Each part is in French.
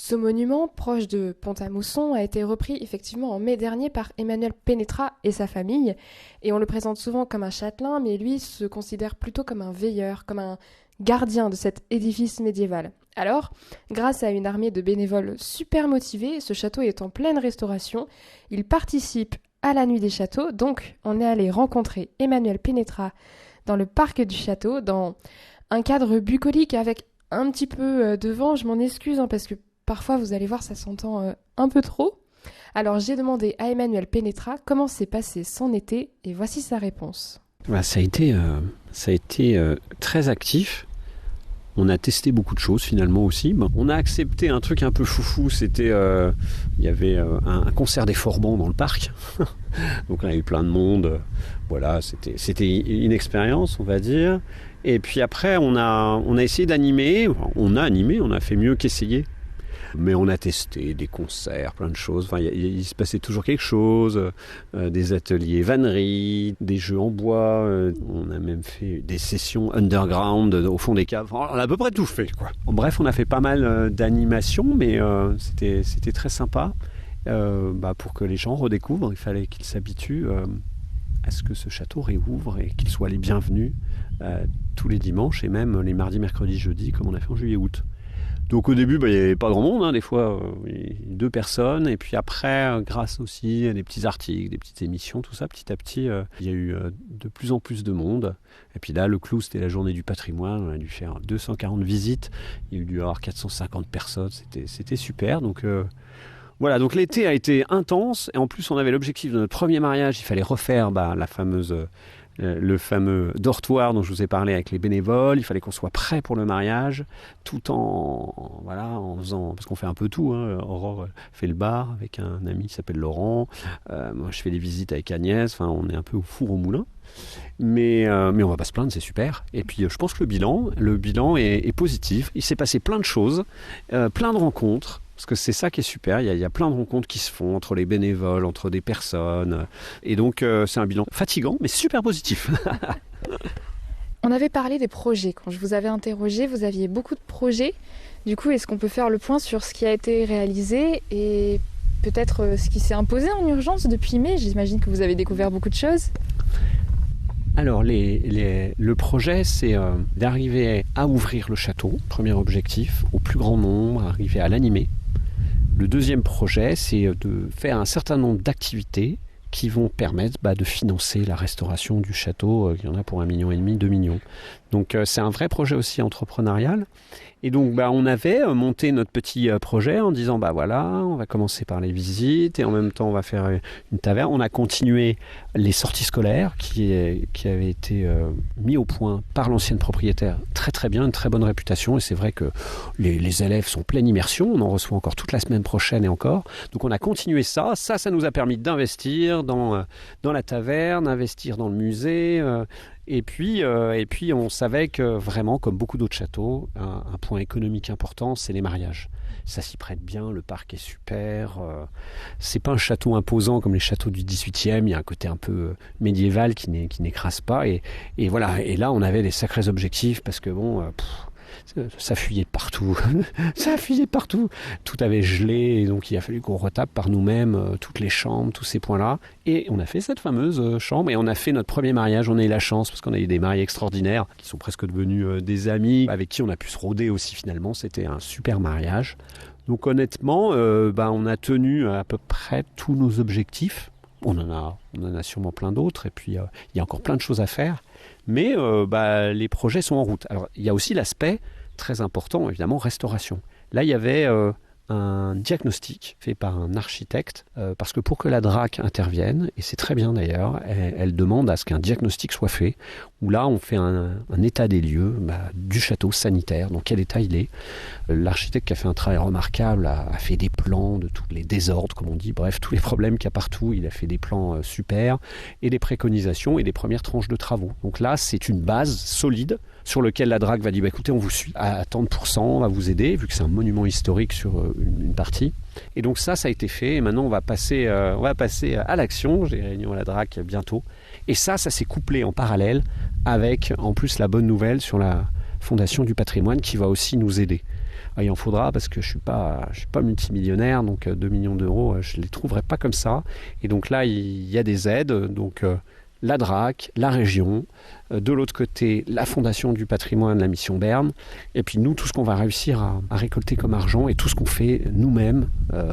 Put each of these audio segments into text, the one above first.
Ce monument, proche de Pont-à-Mousson, a été repris effectivement en mai dernier par Emmanuel Pénétra et sa famille. Et on le présente souvent comme un châtelain, mais lui se considère plutôt comme un veilleur, comme un gardien de cet édifice médiéval. Alors, grâce à une armée de bénévoles super motivés, ce château est en pleine restauration. Il participe à la nuit des châteaux, donc on est allé rencontrer Emmanuel Pénétra dans le parc du château, dans un cadre bucolique avec un petit peu de vent. Je m'en excuse parce que parfois vous allez voir ça s'entend un peu trop. Alors j'ai demandé à Emmanuel Pénétra comment s'est passé son été et voici sa réponse. Ça a été très actif. On a testé beaucoup de choses finalement aussi. On a accepté un truc un peu foufou, c'était il y avait un concert des Forbans dans le parc. Donc là il y a eu plein de monde. Voilà, c'était une expérience, on va dire. Et puis après on a essayé d'animer. On a fait mieux qu'essayer. Mais on a testé des concerts, plein de choses. Enfin, il se passait toujours quelque chose. Des ateliers vannerie, des jeux en bois. On a même fait des sessions underground au fond des caves. Enfin, on a à peu près tout fait, quoi. Bref, on a fait pas mal d'animations, mais c'était très sympa. Pour que les gens redécouvrent, il fallait qu'ils s'habituent à ce que ce château réouvre et qu'ils soient les bienvenus tous les dimanches et même les mardis, mercredis, jeudis, comme on a fait en juillet-août. Donc au début, il n'y avait pas grand monde, des fois 2 personnes, et puis après, grâce aussi à des petits articles, des petites émissions, tout ça, petit à petit, il y a eu de plus en plus de monde. Et puis là, le clou, c'était la journée du patrimoine, on a dû faire 240 visites, il y a dû y avoir 450 personnes, c'était super. Donc voilà, donc l'été a été intense, et en plus on avait l'objectif de notre premier mariage, il fallait refaire le fameux dortoir dont je vous ai parlé avec les bénévoles. Il fallait qu'on soit prêt pour le mariage, tout en faisant, parce qu'on fait un peu tout. Aurore fait le bar avec un ami qui s'appelle Laurent. Moi, je fais les visites avec Agnès. Enfin, on est un peu au four au moulin. Mais on va pas se plaindre, c'est super. Et puis, je pense que le bilan est positif. Il s'est passé plein de choses, plein de rencontres. Parce que c'est ça qui est super, il y a plein de rencontres qui se font entre les bénévoles, entre des personnes. Et donc, c'est un bilan fatigant, mais super positif. On avait parlé des projets. Quand je vous avais interrogé, vous aviez beaucoup de projets. Du coup, est-ce qu'on peut faire le point sur ce qui a été réalisé et peut-être ce qui s'est imposé en urgence depuis mai ? J'imagine que vous avez découvert beaucoup de choses. Alors, le projet, c'est d'arriver à ouvrir le château, premier objectif, au plus grand nombre, arriver à l'animer. Le deuxième projet, c'est de faire un certain nombre d'activités qui vont permettre de financer la restauration du château. Il y en a pour 1,5 million, 2 millions. Donc c'est un vrai projet aussi entrepreneurial. Et donc on avait monté notre petit projet en disant voilà, on va commencer par les visites et en même temps on va faire une taverne. On a continué les sorties scolaires qui avaient été mis au point par l'ancienne propriétaire. Très très bien, une très bonne réputation, et c'est vrai que les élèves sont pleine immersion. On en reçoit encore toute la semaine prochaine et encore. Donc on a continué ça nous a permis d'investir dans la taverne, investir dans le musée. Et puis on savait que vraiment, comme beaucoup d'autres châteaux, un point économique important, c'est les mariages. Ça s'y prête bien, le parc est super. C'est pas un château imposant comme les châteaux du 18e, il y a un côté un peu médiéval qui n'écrase pas. Et voilà, et là on avait des sacrés objectifs parce que ça fuyait partout. Tout avait gelé, et donc il a fallu qu'on retape par nous-mêmes toutes les chambres, tous ces points-là. Et on a fait cette fameuse chambre, et on a fait notre premier mariage. On a eu la chance, parce qu'on a eu des mariés extraordinaires, qui sont presque devenus des amis, avec qui on a pu se rôder aussi finalement. C'était un super mariage. Donc honnêtement, on a tenu à peu près tous nos objectifs. On en a sûrement plein d'autres, et puis il y a encore plein de choses à faire. Mais les projets sont en route. Alors il y a aussi l'aspect très important, évidemment, restauration. Là, il y avait un diagnostic fait par un architecte, parce que pour que la DRAC intervienne, et c'est très bien d'ailleurs, elle demande à ce qu'un diagnostic soit fait, où là on fait un état des lieux du château sanitaire, dans quel état il est. L'architecte qui a fait un travail remarquable a fait des plans de tous les désordres, comme on dit, bref, tous les problèmes qu'il y a partout, il a fait des plans super, et des préconisations et des premières tranches de travaux. Donc là, c'est une base solide sur lequel la DRAC va dire écoutez, on vous suit à tant de pourcents, on va vous aider, vu que c'est un monument historique sur une partie. Et donc ça a été fait, et maintenant on va passer à l'action. J'ai réunion à la DRAC bientôt. Et ça s'est couplé en parallèle avec, en plus, la bonne nouvelle sur la Fondation du patrimoine qui va aussi nous aider. Il en faudra parce que je suis pas multimillionnaire, donc 2 millions d'euros, je les trouverai pas comme ça. Et donc là, il y a des aides, donc la DRAC, la région, de l'autre côté, la Fondation du patrimoine, la mission Berne, et puis nous, tout ce qu'on va réussir à récolter comme argent et tout ce qu'on fait nous-mêmes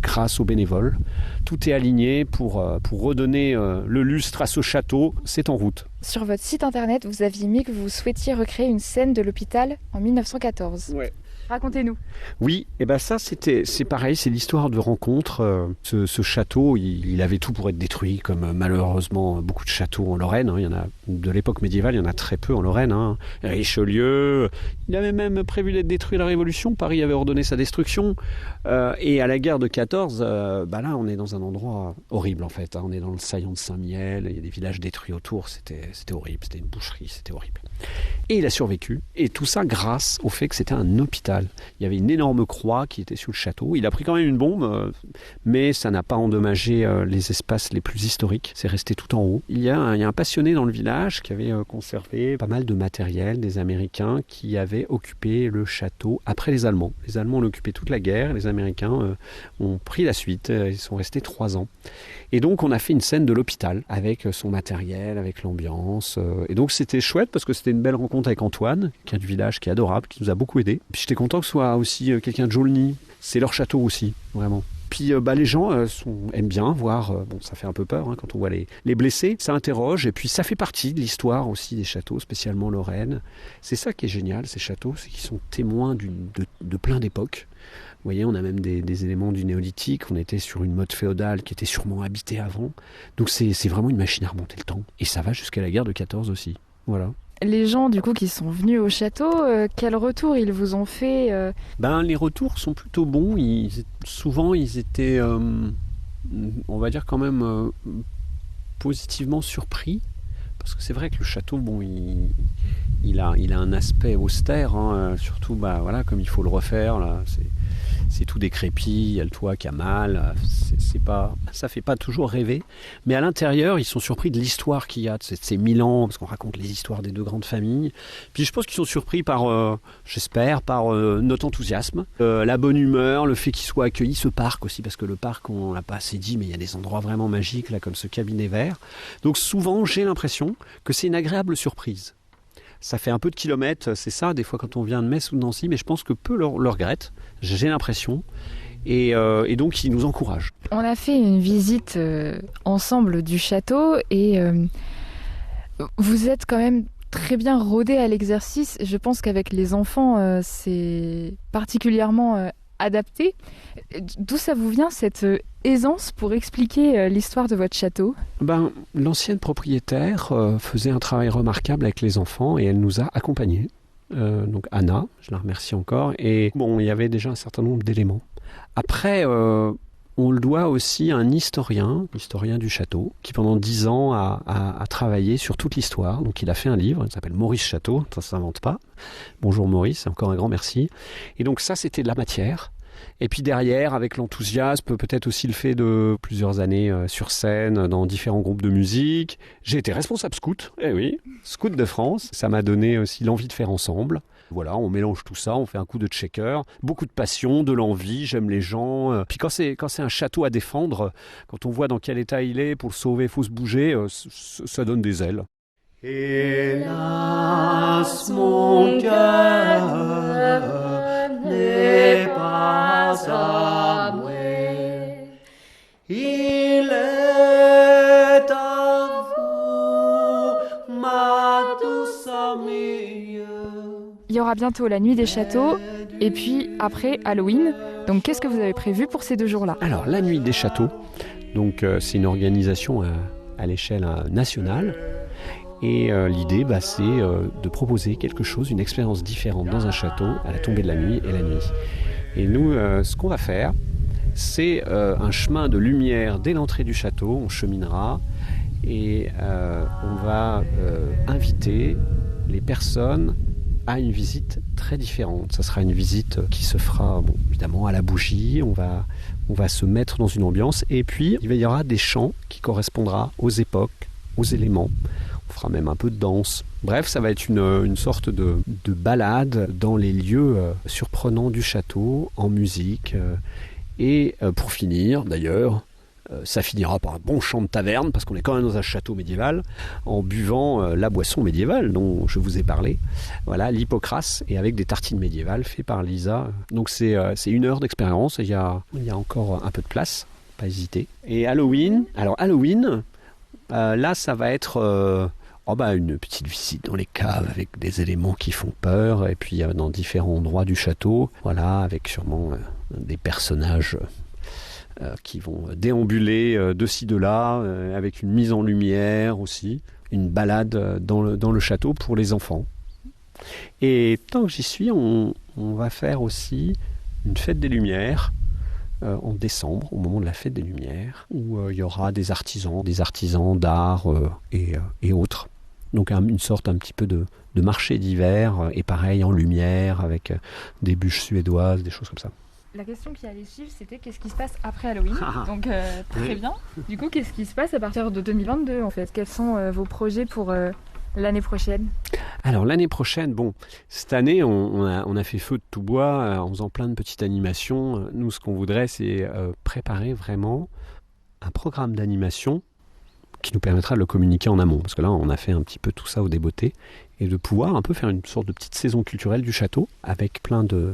grâce aux bénévoles. Tout est aligné pour redonner le lustre à ce château. C'est en route. Sur votre site internet, vous aviez mis que vous souhaitiez recréer une scène de l'hôpital en 1914. Ouais. Racontez-nous. Oui, et ben ça c'est pareil, c'est l'histoire de rencontre. Ce château, il avait tout pour être détruit, comme malheureusement beaucoup de châteaux en Lorraine. Il y en a de l'époque médiévale, il y en a très peu en Lorraine. Richelieu, il avait même prévu d'être détruit à la Révolution. Paris avait ordonné sa destruction. Et à la guerre de 14, là on est dans un endroit horrible en fait. On est dans le saillant de Saint-Mihiel, il y a des villages détruits autour. C'était horrible, c'était une boucherie, c'était horrible. Et il a survécu. Et tout ça grâce au fait que c'était un hôpital. Il y avait une énorme croix qui était sous le château. Il a pris quand même une bombe, mais ça n'a pas endommagé les espaces les plus historiques. C'est resté tout en haut. Il y a un passionné dans le village qui avait conservé pas mal de matériel des Américains qui avaient occupé le château après les Allemands. Les Allemands ont occupé toute la guerre. Les Américains ont pris la suite. Ils sont restés 3 ans. Et donc on a fait une scène de l'hôpital avec son matériel, avec l'ambiance. Et donc c'était chouette parce que c'était une belle rencontre avec Antoine, qui est du village, qui est adorable, qui nous a beaucoup aidés. Puis j'étais content que ce soit aussi quelqu'un de Jaulny. C'est leur château aussi, vraiment. Puis les gens aiment bien voir, ça fait un peu peur quand on voit les blessés, ça interroge, et puis ça fait partie de l'histoire aussi des châteaux, spécialement Lorraine. C'est ça qui est génial, ces châteaux, c'est qu'ils sont témoins de plein d'époques. Vous voyez, on a même des éléments du néolithique, on était sur une mode féodale qui était sûrement habitée avant. Donc c'est vraiment une machine à remonter le temps. Et ça va jusqu'à la guerre de 14 aussi. Voilà. Les gens du coup qui sont venus au château, quel retour ils vous ont fait Les retours sont plutôt bons. Souvent ils étaient, on va dire quand même, positivement surpris. Parce que c'est vrai que le château, il a un aspect austère, surtout comme il faut le refaire. Là, c'est tout décrépit, il y a le toit qui a mal, ça fait pas toujours rêver. Mais à l'intérieur, ils sont surpris de l'histoire qu'il y a de ces 1000 ans, parce qu'on raconte les histoires des 2 grandes familles. Puis je pense qu'ils sont surpris par, j'espère, par notre enthousiasme, la bonne humeur, le fait qu'ils soient accueillis, ce parc aussi, parce que le parc, on l'a pas assez dit, mais il y a des endroits vraiment magiques, là, comme ce cabinet vert. Donc souvent, j'ai l'impression que c'est une agréable surprise. Ça fait un peu de kilomètres, c'est ça, des fois quand on vient de Metz ou de Nancy, mais je pense que peu le regrettent, j'ai l'impression, et donc ils nous encouragent. On a fait une visite ensemble du château, et vous êtes quand même très bien rodé à l'exercice. Je pense qu'avec les enfants, c'est particulièrement adapté. D'où ça vous vient cette aisance pour expliquer l'histoire de votre château ? L'ancienne propriétaire faisait un travail remarquable avec les enfants et elle nous a accompagnés. Donc Anna, je la remercie encore. Et il y avait déjà un certain nombre d'éléments. Après, on le doit aussi à un historien du château, qui pendant 10 ans a travaillé sur toute l'histoire. Donc il a fait un livre, il s'appelle Maurice Château, ça ne s'invente pas. Bonjour Maurice, encore un grand merci. Et donc ça, c'était de la matière. Et puis derrière, avec l'enthousiasme, peut-être aussi le fait de plusieurs années sur scène, dans différents groupes de musique. J'ai été responsable scout, scout de France. Ça m'a donné aussi l'envie de faire ensemble. Voilà, on mélange tout ça, on fait un coup de checker. Beaucoup de passion, de l'envie, j'aime les gens. Puis quand c'est un château à défendre, quand on voit dans quel état il est, pour le sauver, il faut se bouger, ça donne des ailes. Hélas, mon cœur n'est pas à moi, il est à vous, ma douce amie. Il y aura bientôt la nuit des châteaux, et puis après Halloween. Donc qu'est-ce que vous avez prévu pour ces 2 jours-là ? Alors la nuit des châteaux, donc c'est une organisation à l'échelle nationale. Et l'idée, c'est de proposer quelque chose, une expérience différente dans un château à la tombée de la nuit et la nuit. Et nous, ce qu'on va faire, c'est un chemin de lumière dès l'entrée du château. On cheminera et on va inviter les personnes à une visite très différente. Ça sera une visite qui se fera évidemment à la bougie. On va se mettre dans une ambiance. Et puis, il y aura des chants qui correspondront aux époques, aux éléments. On fera même un peu de danse. Bref, ça va être une sorte de balade dans les lieux surprenants du château, en musique. Et pour finir, d'ailleurs, ça finira par un bon chant de taverne, parce qu'on est quand même dans un château médiéval, en buvant la boisson médiévale dont je vous ai parlé. Voilà, l'hypocrase, et avec des tartines médiévales faites par Lisa. Donc c'est 1 heure d'expérience, il y a encore un peu de place, pas hésiter. Et Halloween, là ça va être une petite visite dans les caves avec des éléments qui font peur, et puis dans différents endroits du château, voilà, avec sûrement des personnages qui vont déambuler de ci, de là, avec une mise en lumière aussi, une balade dans le château pour les enfants. Et tant que j'y suis, on va faire aussi une fête des Lumières en décembre, au moment de la fête des Lumières, où il y aura des artisans d'art et autres. Donc une sorte un petit peu de marché d'hiver, et pareil en lumière, avec des bûches suédoises, des choses comme ça. La question qui allait suivre, c'était qu'est-ce qui se passe après Halloween. Donc très bien. Du coup, qu'est-ce qui se passe à partir de 2022 en fait? Quels sont vos projets pour l'année prochaine? Alors l'année prochaine, cette année on a fait feu de tout bois en faisant plein de petites animations. Nous, ce qu'on voudrait, c'est préparer vraiment un programme d'animation qui nous permettra de le communiquer en amont. Parce que là, on a fait un petit peu tout ça au débeauté, et de pouvoir un peu faire une sorte de petite saison culturelle du château, avec plein de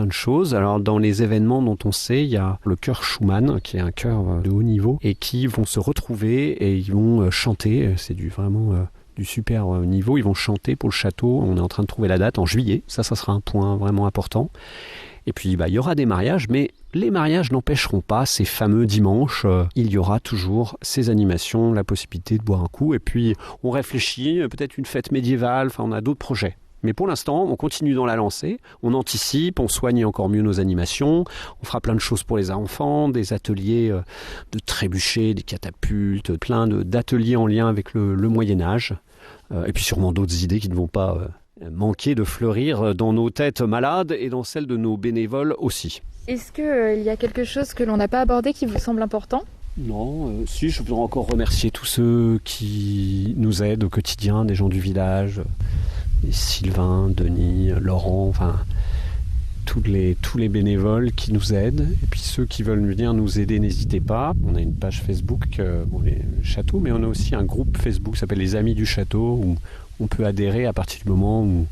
choses. Alors, dans les événements dont on sait, il y a le chœur Schumann, qui est un chœur de haut niveau, et qui vont se retrouver et ils vont chanter. C'est vraiment du super niveau. Ils vont chanter pour le château. On est en train de trouver la date en juillet. Ça sera un point vraiment important. Et puis, il y aura des mariages, mais les mariages n'empêcheront pas ces fameux dimanches. Il y aura toujours ces animations, la possibilité de boire un coup. Et puis, on réfléchit, peut-être une fête médiévale. Enfin, on a d'autres projets. Mais pour l'instant, on continue dans la lancée. On anticipe, on soigne encore mieux nos animations. On fera plein de choses pour les enfants, des ateliers de trébuchets, des catapultes, plein d'ateliers en lien avec le Moyen-Âge. Et puis, sûrement d'autres idées qui ne vont pas manquer de fleurir dans nos têtes malades et dans celles de nos bénévoles aussi. Est-ce qu'il y a quelque chose que l'on n'a pas abordé qui vous semble important? Non, si, je voudrais encore remercier tous ceux qui nous aident au quotidien, des gens du village, Sylvain, Denis, Laurent, enfin tous les bénévoles qui nous aident. Et puis ceux qui veulent venir nous aider, n'hésitez pas. On a une page Facebook, les châteaux, mais on a aussi un groupe Facebook qui s'appelle Les Amis du Château, où on peut adhérer à partir du moment où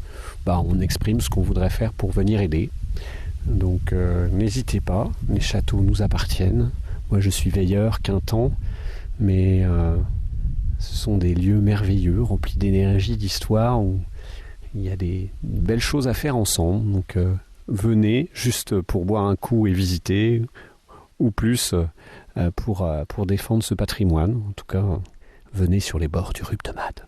on exprime ce qu'on voudrait faire pour venir aider. Donc n'hésitez pas, les châteaux nous appartiennent. Moi je suis veilleur qu'un temps, mais ce sont des lieux merveilleux, remplis d'énergie, d'histoire, où il y a des belles choses à faire ensemble. Donc venez juste pour boire un coup et visiter, ou plus pour défendre ce patrimoine. En tout cas, venez sur les bords du Ruptemade.